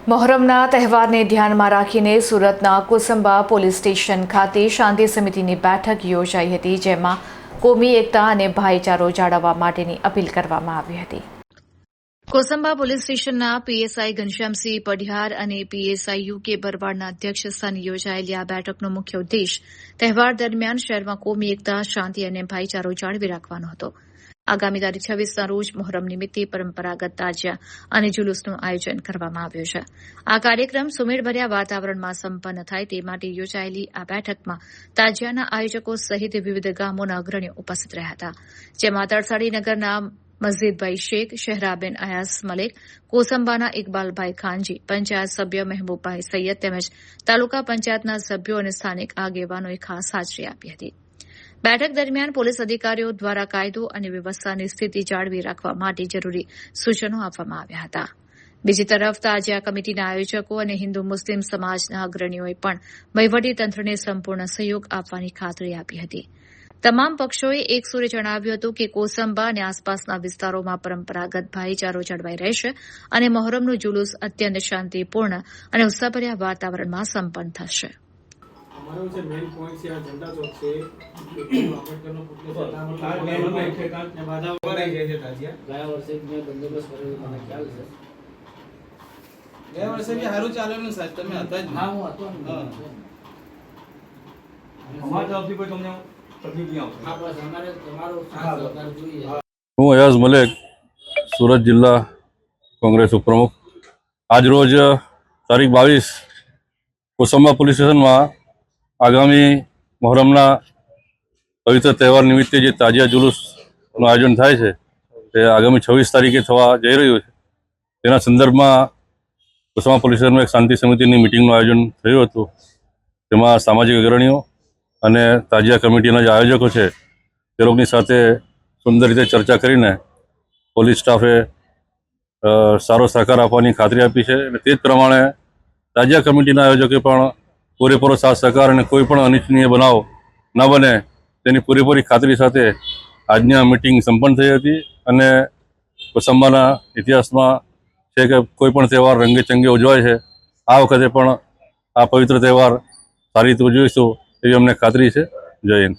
મોહરમના તહેવારને ધ્યાનમાં રાખીને સુરતના કોસંબા પોલીસ સ્ટેશન ખાતે શાંતિ સમિતિની બેઠક યોજાઈ હતી, જેમાં કોમી એકતા અને ભાઈચારો જાળવવા માટેની અપીલ કરવામાં આવી હતી. કોસંબા પોલીસ સ્ટેશનના પીએસઆઈ ઘનશ્યામસિંહ પઢિયાર અને પીએસઆઈ યુકે ભરવાડના અધ્યક્ષસ્થાને યોજાયેલી આ બેઠકનો મુખ્ય ઉદ્દેશ તહેવાર દરમિયાન શહેરમાં કોમી એકતા, શાંતિ અને ભાઈચારો જાળવી રાખવાનો હતો. આગામી તારીખ 26ના રોજ મોહરમ નિમિત્તે પરંપરાગત તાજિયા અને જુલુસનું આયોજન કરવામાં આવ્યું છે. આ કાર્યક્રમ સુમેળભર્યા વાતાવરણમાં સંપન્ન થાય તે માટે યોજાયેલી આ બેઠકમાં તાજિયાના આયોજકો સહિત વિવિધ ગામોના અગ્રણીઓ ઉપસ્થિત રહ્યા હતા, જેમાં તરસાડી નગરના મસ્જિદભાઈ શેખ, શહેરાબેન અયાસ મલેક, કોસંબાના ઇકબાલભાઈ ખાનજી, પંચાયત સભ્ય મહેબૂબભાઈ સૈયદ તેમજ તાલુકા પંચાયતના સભ્યો અને સ્થાનિક આગેવાનોએ ખાસ હાજરી આપી હતી. બેઠક દરમિયાન પોલીસ અધિકારીઓ દ્વારા કાયદો અને વ્યવસ્થાની સ્થિતિ જાળવી રાખવા માટે જરૂરી સૂચનો આપવામાં આવ્યા હતા. બીજી તરફ તાજિયા કમિટીના આયોજકો અને હિન્દુ મુસ્લિમ સમાજના અગ્રણીઓએ પણ વહીવટીતંત્રને સંપૂર્ણ સહયોગ આપવાની ખાતરી આપી હતી. તમામ પક્ષોએ એક સૂરે જણાવ્યું હતું કે કોસંબા અને આસપાસના વિસ્તારોમાં પરંપરાગત ભાઈચારો જળવાઈ રહેશે અને મોહરમનું જુલુસ અત્યંત શાંતિપૂર્ણ અને ઉત્સાહભર્યા વાતાવરણમાં સંપન્ન થશે. हमारा जो मेन पॉइंट है झंडा चौक से आंबेडकर पुतले से बाधा वगैरह जैसे ताजिया ગયા વર્ષે મેં બંદોબસ્ત કરેલો મને ખ્યાલ છે. ગયા વર્ષે બી હારું ચાલેલું સાહેબ, તમે હતા જ. હા, હું હતો ને. અમારા તરફથી કોઈ તમને તકલીફ નહીં આવશે. હા, બસ અમારે તમારો સાથ સહકાર જોઈએ. હું અયાઝ મલેક, સુરત જિલ્લા કોંગ્રેસ ઉપપ્રમુખ. આજ રોજ તારીખ 22 કોસંબા પોલીસ સ્ટેશનમાં આગામી મોહરમના પવિત્ર તહેવાર નિમિત્તે જે તાજિયા જુલુસનું આયોજન થાય છે તે આગામી 26 તારીખે થવા જઈ રહ્યું છે. તેના સંદર્ભમાં કોસંબા પોલીસ સ્ટેશનમાં એક શાંતિ સમિતિની મિટિંગનું આયોજન થયું હતું. તેમાં સામાજિક અગ્રણીઓ અને તાજિયા કમિટીના જે આયોજકો છે તે લોકોની સાથે સુંદર રીતે ચર્ચા કરીને પોલીસ સ્ટાફે સારો સહકાર આપવાની ખાતરી આપી છે અને તે જ પ્રમાણે તાજિયા કમિટીના આયોજકે પણ પૂરેપૂરો સાથ સહકાર અને કોઈ પણ અનિચ્છનીય બનાવ ન બને તેની પૂરેપૂરી ખાતરી સાથે આજની આ મિટિંગ સંપન્ન થઈ હતી. અને કોસંબાના ઇતિહાસમાં છે કે કોઈ પણ તહેવાર રંગેચંગે ઉજવાય છે. આ વખતે પણ આ પવિત્ર તહેવાર સારી રીતે ઉજવીશું એવી અમને ખાતરી છે. જય હિન્દ.